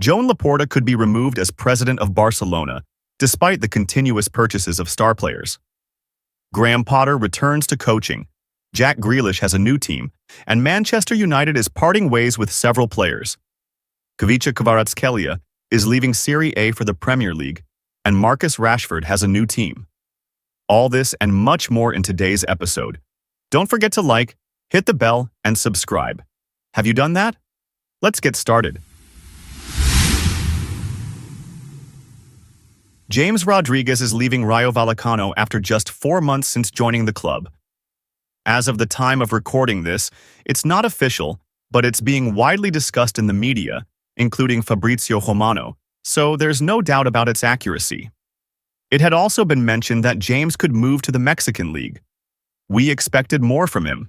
Joan Laporta could be removed as president of Barcelona, despite the continuous purchases of star players. Graham Potter returns to coaching, Jack Grealish has a new team, and Manchester United is parting ways with several players. Kvicha Kvaratskhelia is leaving Serie A for the Premier League, and Marcus Rashford has a new team. All this and much more in today's episode. Don't forget to like, hit the bell, and subscribe. Have you done that? Let's get started. James Rodriguez is leaving Rayo Vallecano after just 4 months since joining the club. As of the time of recording this, it's not official, but it's being widely discussed in the media, including Fabrizio Romano, so there's no doubt about its accuracy. It had also been mentioned that James could move to the Mexican League. We expected more from him.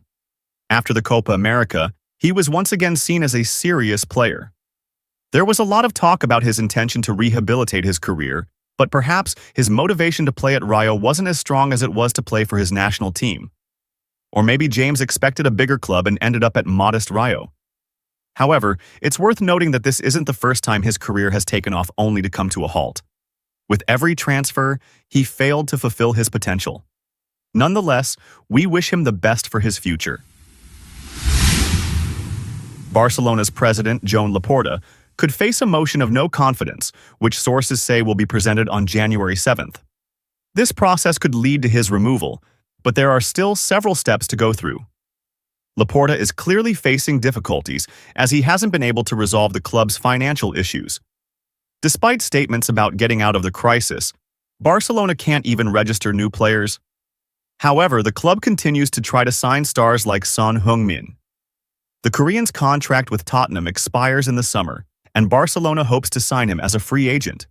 After the Copa America, he was once again seen as a serious player. There was a lot of talk about his intention to rehabilitate his career, but perhaps his motivation to play at Rayo wasn't as strong as it was to play for his national team. Or maybe James expected a bigger club and ended up at modest Rayo. However, it's worth noting that this isn't the first time his career has taken off only to come to a halt. With every transfer, he failed to fulfill his potential. Nonetheless, we wish him the best for his future. Barcelona's president, Joan Laporta, could face a motion of no confidence, which sources say will be presented on January 7th. This process could lead to his removal, but there are still several steps to go through. Laporta is clearly facing difficulties as he hasn't been able to resolve the club's financial issues. Despite statements about getting out of the crisis, Barcelona can't even register new players. However, the club continues to try to sign stars like Son Heung-min. The Korean's contract with Tottenham expires in the summer, and Barcelona hopes to sign him as a free agent.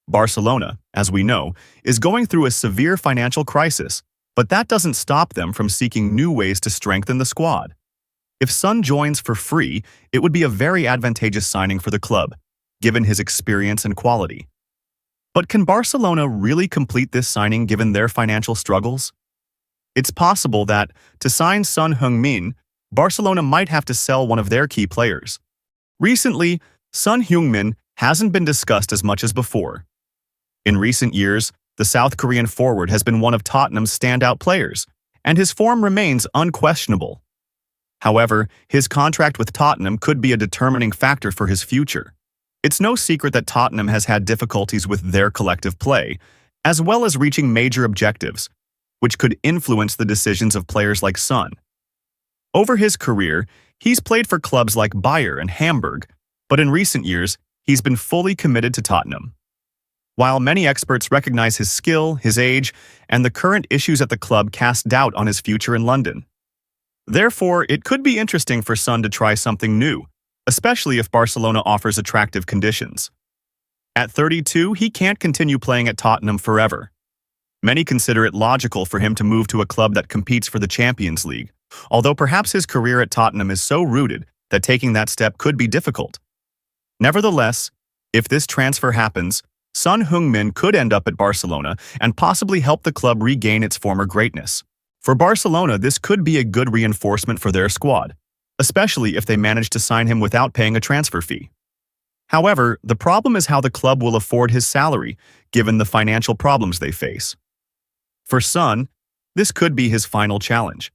Barcelona, as we know, is going through a severe financial crisis, but that doesn't stop them from seeking new ways to strengthen the squad. If Son joins for free, it would be a very advantageous signing for the club, given his experience and quality. But can Barcelona really complete this signing given their financial struggles? It's possible that, to sign Son Heung-min, Barcelona might have to sell one of their key players. Recently, Son Heung-min hasn't been discussed as much as before. In recent years, the South Korean forward has been one of Tottenham's standout players, and his form remains unquestionable. However, his contract with Tottenham could be a determining factor for his future. It's no secret that Tottenham has had difficulties with their collective play, as well as reaching major objectives, which could influence the decisions of players like Son. Over his career, he's played for clubs like Bayer and Hamburg, but in recent years, he's been fully committed to Tottenham. While many experts recognize his skill, his age, and the current issues at the club cast doubt on his future in London. Therefore, it could be interesting for Son to try something new, especially if Barcelona offers attractive conditions. At 32, he can't continue playing at Tottenham forever. Many consider it logical for him to move to a club that competes for the Champions League, although perhaps his career at Tottenham is so rooted that taking that step could be difficult. Nevertheless, if this transfer happens, Son Heung-min could end up at Barcelona and possibly help the club regain its former greatness. For Barcelona, this could be a good reinforcement for their squad, especially if they manage to sign him without paying a transfer fee. However, the problem is how the club will afford his salary, given the financial problems they face. For Son, this could be his final challenge.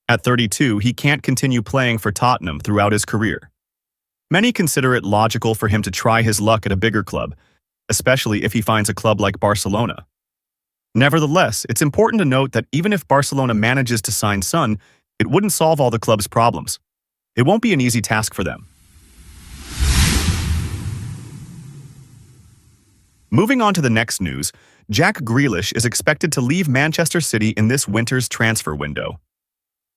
At 32, he can't continue playing for Tottenham throughout his career. Many consider it logical for him to try his luck at a bigger club, especially if he finds a club like Barcelona. Nevertheless, it's important to note that even if Barcelona manages to sign Son, it wouldn't solve all the club's problems. It won't be an easy task for them. Moving on to the next news, Jack Grealish is expected to leave Manchester City in this winter's transfer window.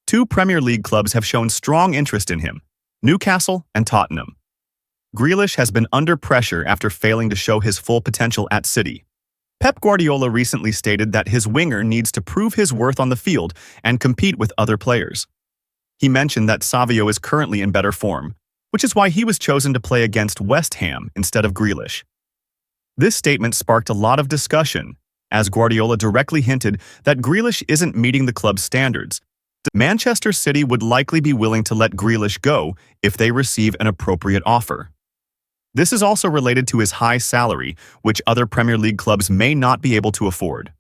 2 Premier League clubs have shown strong interest in him, Newcastle and Tottenham. Grealish has been under pressure after failing to show his full potential at City. Pep Guardiola recently stated that his winger needs to prove his worth on the field and compete with other players. He mentioned that Savio is currently in better form, which is why he was chosen to play against West Ham instead of Grealish. This statement sparked a lot of discussion, as Guardiola directly hinted that Grealish isn't meeting the club's standards. Manchester City would likely be willing to let Grealish go if they receive an appropriate offer. This is also related to his high salary, which other Premier League clubs may not be able to afford.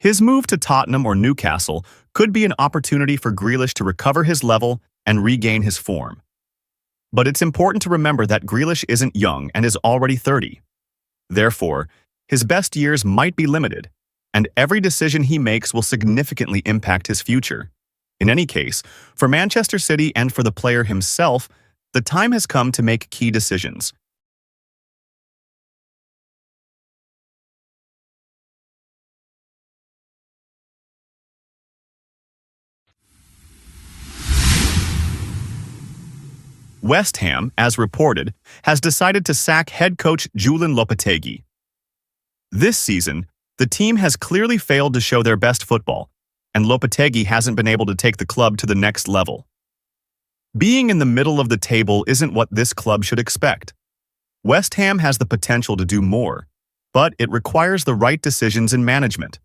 His move to Tottenham or Newcastle could be an opportunity for Grealish to recover his level and regain his form. But it's important to remember that Grealish isn't young and is already 30. Therefore, his best years might be limited, and every decision he makes will significantly impact his future. In any case, for Manchester City and for the player himself, the time has come to make key decisions. West Ham, as reported, has decided to sack head coach Joan Laporta. This season, the team has clearly failed to show their best football, and Lopetegui hasn't been able to take the club to the next level. Being in the middle of the table isn't what this club should expect. West Ham has the potential to do more, but it requires the right decisions in management.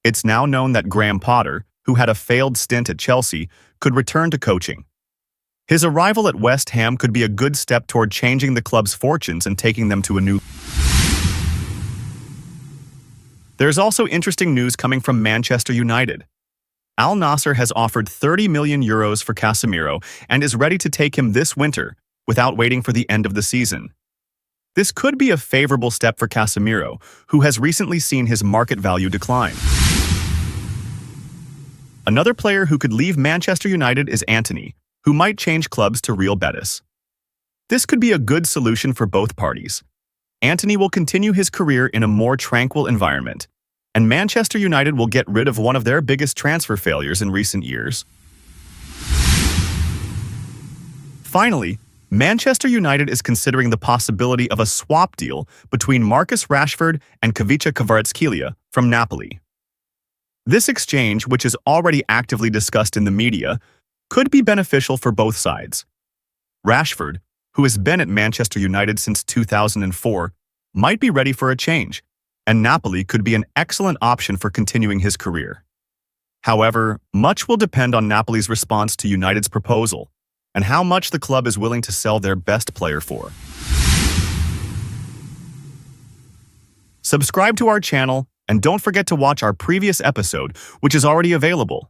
It's now known that Graham Potter, who had a failed stint at Chelsea, could return to coaching. His arrival at West Ham could be a good step toward changing the club's fortunes and taking them to a new. There's also interesting news coming from Manchester United. Al Nassr has offered €30 million for Casemiro and is ready to take him this winter without waiting for the end of the season. This could be a favorable step for Casemiro, who has recently seen his market value decline. Another player who could leave Manchester United is Antony, who might change clubs to Real Betis. This could be a good solution for both parties. Antony will continue his career in a more tranquil environment, and Manchester United will get rid of one of their biggest transfer failures in recent years. Finally, Manchester United is considering the possibility of a swap deal between Marcus Rashford and Ivica Kvaratskhelia from Napoli. This exchange, which is already actively discussed in the media, could be beneficial for both sides. Rashford, who has been at Manchester United since 2004, might be ready for a change, and Napoli could be an excellent option for continuing his career. However, much will depend on Napoli's response to United's proposal and how much the club is willing to sell their best player for. Subscribe to our channel and don't forget to watch our previous episode, which is already available.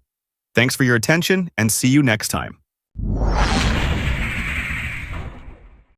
Thanks for your attention and see you next time.